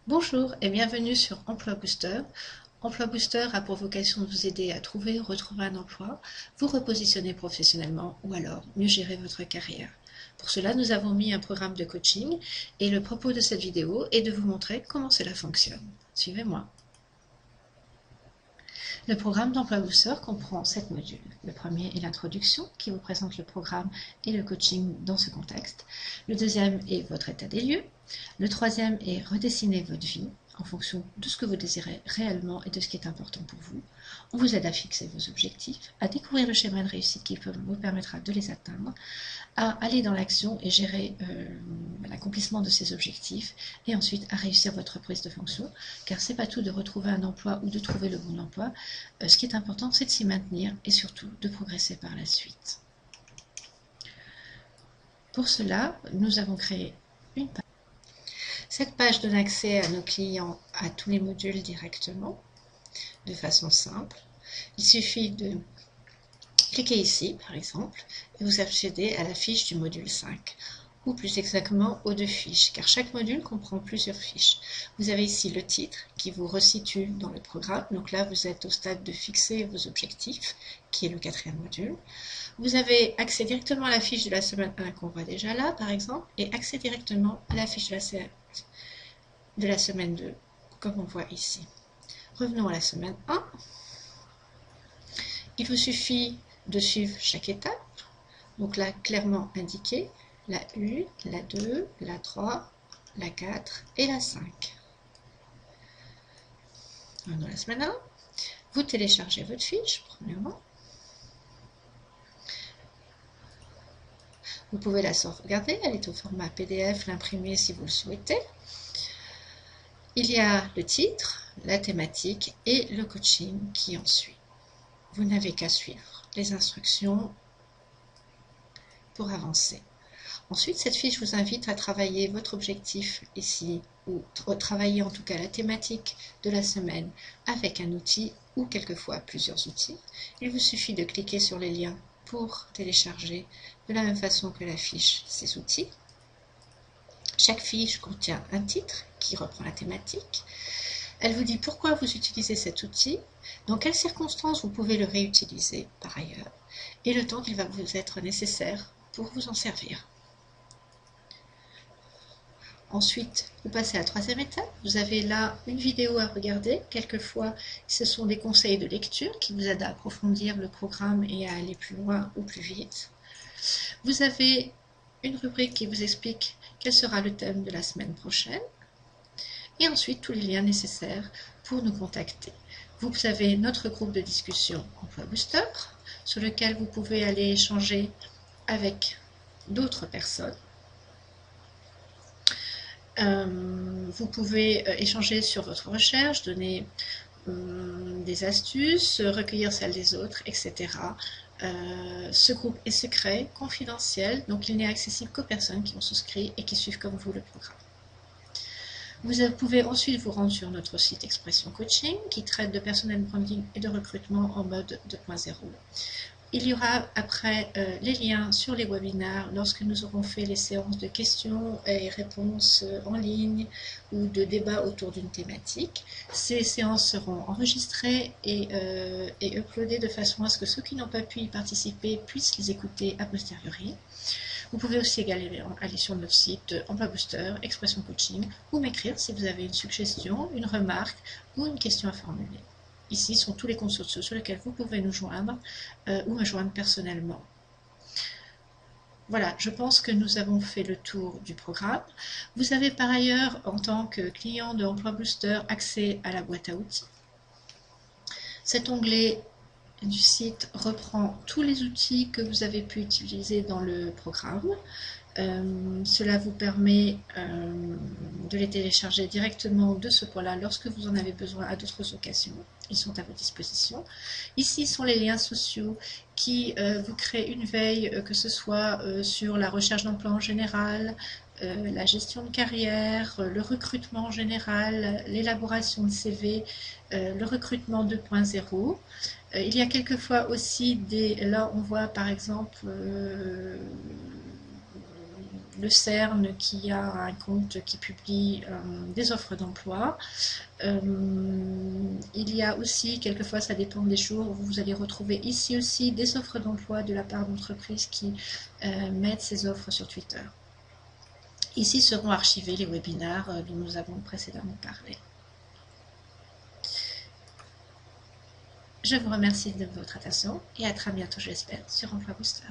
Bonjour et bienvenue sur Emploi Booster. Emploi Booster a pour vocation de vous aider à trouver ou retrouver un emploi, vous repositionner professionnellement ou alors mieux gérer votre carrière. Pour cela, nous avons mis un programme de coaching et le propos de cette vidéo est de vous montrer comment cela fonctionne. Suivez-moi. Le programme d'Emploi Booster comprend 7 modules. Le premier est l'introduction qui vous présente le programme et le coaching dans ce contexte. Le deuxième est votre état des lieux. Le troisième est redessiner votre vie en fonction de ce que vous désirez réellement et de ce qui est important pour vous. On vous aide à fixer vos objectifs, à découvrir le schéma de réussite qui vous permettra de les atteindre, à aller dans l'action et gérer l'accomplissement de ces objectifs, et ensuite à réussir votre prise de fonction, car c'est pas tout de retrouver un emploi ou de trouver le bon emploi. Ce qui est important, c'est de s'y maintenir et surtout de progresser par la suite. Pour cela, nous avons créé une page. Cette page donne accès à nos clients à tous les modules directement, de façon simple. Il suffit de cliquer ici, par exemple, et vous accédez à la fiche du module 5, ou plus exactement aux 2 fiches, car chaque module comprend plusieurs fiches. Vous avez ici le titre qui vous resitue dans le programme, donc là vous êtes au stade de fixer vos objectifs, qui est le 4e module. Vous avez accès directement à la fiche de la semaine 1 qu'on voit déjà là, par exemple, et accès directement à la fiche de la semaine 2, comme on voit ici. Revenons à la semaine 1. Il vous suffit de suivre chaque étape, donc là clairement indiqué, la 1, la 2, la 3, la 4 et la 5. Dans la semaine 1, vous téléchargez votre fiche, premièrement. Vous pouvez la sauvegarder, elle est au format PDF, l'imprimer si vous le souhaitez. Il y a le titre, la thématique et le coaching qui en suit. Vous n'avez qu'à suivre les instructions pour avancer. Ensuite, cette fiche vous invite à travailler votre objectif ici, ou travailler en tout cas la thématique de la semaine avec un outil ou quelquefois plusieurs outils. Il vous suffit de cliquer sur les liens pour télécharger de la même façon que la fiche ces outils. Chaque fiche contient un titre qui reprend la thématique. Elle vous dit pourquoi vous utilisez cet outil, dans quelles circonstances vous pouvez le réutiliser par ailleurs, et le temps qu'il va vous être nécessaire pour vous en servir. Ensuite, vous passez à la 3e étape. Vous avez là une vidéo à regarder. Quelquefois, ce sont des conseils de lecture qui vous aident à approfondir le programme et à aller plus loin ou plus vite. Vous avez une rubrique qui vous explique quel sera le thème de la semaine prochaine. Et ensuite, tous les liens nécessaires pour nous contacter. Vous avez notre groupe de discussion Emploi Booster, sur lequel vous pouvez aller échanger avec d'autres personnes. Vous pouvez échanger sur votre recherche, donner des astuces, recueillir celles des autres, etc. Ce groupe est secret, confidentiel, donc il n'est accessible qu'aux personnes qui ont souscrit et qui suivent comme vous le programme. Vous pouvez ensuite vous rendre sur notre site Expression Coaching qui traite de personnel branding et de recrutement en mode 2.0. Il y aura après les liens sur les webinaires lorsque nous aurons fait les séances de questions et réponses en ligne ou de débats autour d'une thématique. Ces séances seront enregistrées et uploadées de façon à ce que ceux qui n'ont pas pu y participer puissent les écouter a posteriori. Vous pouvez aussi également aller sur notre site Emploi Booster, Expression Coaching, ou m'écrire si vous avez une suggestion, une remarque ou une question à formuler. Ici sont tous les comptes sociaux sur lesquels vous pouvez nous joindre ou me joindre personnellement. Voilà, je pense que nous avons fait le tour du programme. Vous avez par ailleurs, en tant que client de Emploi Booster, accès à la boîte à outils. Cet onglet du site reprend tous les outils que vous avez pu utiliser dans le programme. Cela vous permet de les télécharger directement de ce point-là lorsque vous en avez besoin à d'autres occasions. Ils sont à votre disposition. Ici sont les liens sociaux qui vous créent une veille, que ce soit sur la recherche d'emploi en général, la gestion de carrière, le recrutement en général, l'élaboration de CV, le recrutement 2.0. Il y a quelquefois aussi là on voit par exemple le CERN qui a un compte qui publie des offres d'emploi. Il y a aussi, quelquefois ça dépend des jours, vous allez retrouver ici aussi des offres d'emploi de la part d'entreprises qui mettent ces offres sur Twitter. Ici seront archivés les webinaires dont nous avons précédemment parlé. Je vous remercie de votre attention et à très bientôt, j'espère, sur Emploi Booster.